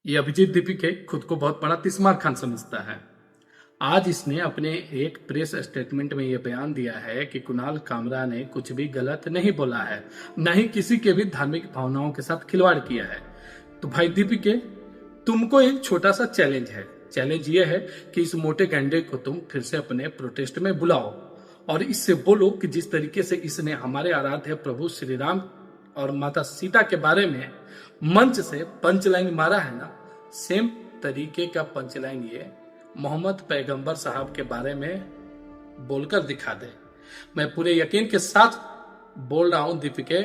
ये अभिजीत दीपिके खुद को बहुत बड़ा तिस्मार खान समझता है। आज इसने अपने एक प्रेस स्टेटमेंट में यह बयान दिया है कि कुणाल कामरा ने कुछ भी गलत नहीं बोला है, न ही किसी के भी धार्मिक भावनाओं के साथ खिलवाड़ किया है। तो भाई दीपिके, तुमको एक छोटा सा चैलेंज है। चैलेंज ये है कि इस मोटे गैंडे को तुम फिर से अपने प्रोटेस्ट में बुलाओ और इससे बोलो कि जिस तरीके से इसने हमारे आराध्य प्रभु श्री राम और माता सीता के बारे में मंच से पंचलाइन मारा है ना, सेम तरीके का पंचलाइन ये मोहम्मद पैगंबर साहब के बारे में बोलकर दिखा दे। मैं पूरे यकीन के साथ बोल रहा हूं दीपिके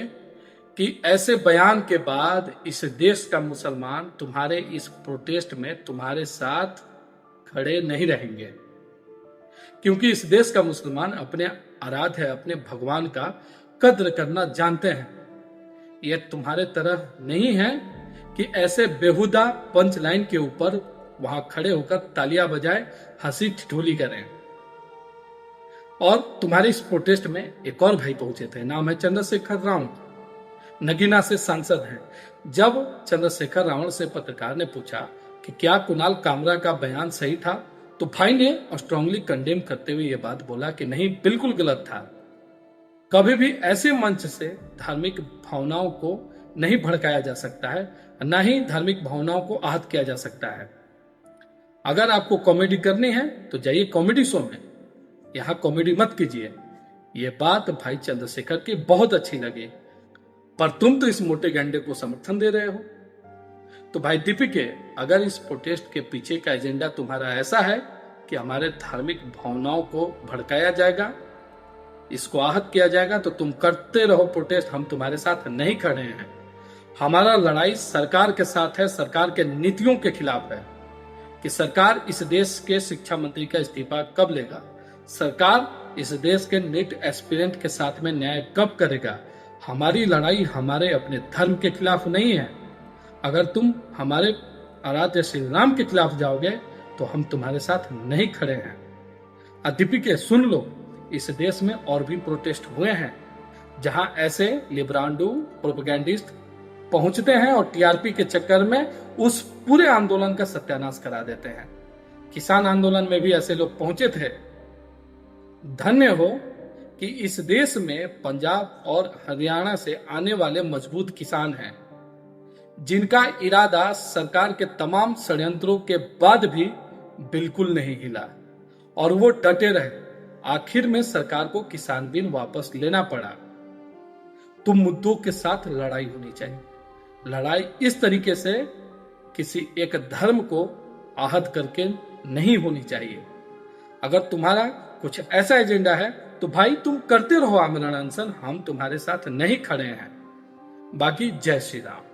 कि ऐसे बयान के बाद इस देश का मुसलमान तुम्हारे इस प्रोटेस्ट में तुम्हारे साथ खड़े नहीं रहेंगे, क्योंकि इस देश का मुसलमान अपने आराध्य अपने भगवान का कद्र करना जानते हैं। यह तुम्हारे तरह नहीं है कि ऐसे बेहुदा पंच लाइन के ऊपर वहां खड़े होकर तालियां बजाए हंसी ठिठोली करें। और तुम्हारे इस प्रोटेस्ट में एक और भाई पहुंचे थे, नाम है चंद्रशेखर रावण, नगीना से सांसद हैं। जब चंद्रशेखर रावण से पत्रकार ने पूछा कि क्या कुणाल कामरा का बयान सही था, तो भाई ने स्ट्रांगली कंडेम करते हुए यह बात बोला कि नहीं, बिल्कुल गलत था। कभी भी ऐसे मंच से धार्मिक भावनाओं को नहीं भड़काया जा सकता है, न ही धार्मिक भावनाओं को आहत किया जा सकता है। अगर आपको कॉमेडी करनी है तो जाइए कॉमेडी शो में, यहां कॉमेडी मत कीजिए। ये बात भाई चंद्रशेखर की बहुत अच्छी लगी, पर तुम तो इस मोटे गंडे को समर्थन दे रहे हो। तो भाई दीपिके, अगर इस प्रोटेस्ट के पीछे का एजेंडा तुम्हारा ऐसा है कि हमारे धार्मिक भावनाओं को भड़काया जाएगा, इसको आहत किया जाएगा, तो तुम करते रहो प्रोटेस्ट, हम तुम्हारे साथ नहीं खड़े हैं। हमारा लड़ाई सरकार के साथ है, सरकार के नीतियों के खिलाफ है कि सरकार इस देश के शिक्षा मंत्री का इस्तीफा कब लेगा, सरकार इस देश के नीट एस्पिरेंट के साथ में न्याय कब करेगा। हमारी लड़ाई हमारे अपने धर्म के खिलाफ नहीं है। अगर तुम हमारे आराध्य श्री राम के खिलाफ जाओगे तो हम तुम्हारे साथ नहीं खड़े हैं। दीपिके सुन लो, इस देश में और भी प्रोटेस्ट हुए हैं जहां ऐसे लिब्रांडू प्रोपेगेंडिस्ट पहुंचते हैं और टीआरपी के चक्कर में उस पूरे आंदोलन का सत्यानाश करा देते हैं। किसान आंदोलन में भी ऐसे लोग पहुंचे थे। धन्य हो कि इस देश में पंजाब और हरियाणा से आने वाले मजबूत किसान हैं, जिनका इरादा सरकार के तमाम षड्यंत्रों के बाद भी बिल्कुल नहीं हिला और वो डटे रहे। आखिर में सरकार को किसान बिल वापस लेना पड़ा। तो मुद्दों के साथ लड़ाई होनी चाहिए। लड़ाई इस तरीके से किसी एक धर्म को आहत करके नहीं होनी चाहिए। अगर तुम्हारा कुछ ऐसा एजेंडा है तो भाई तुम करते रहो आमरण अनशन, हम तुम्हारे साथ नहीं खड़े हैं। बाकी जय श्री राम।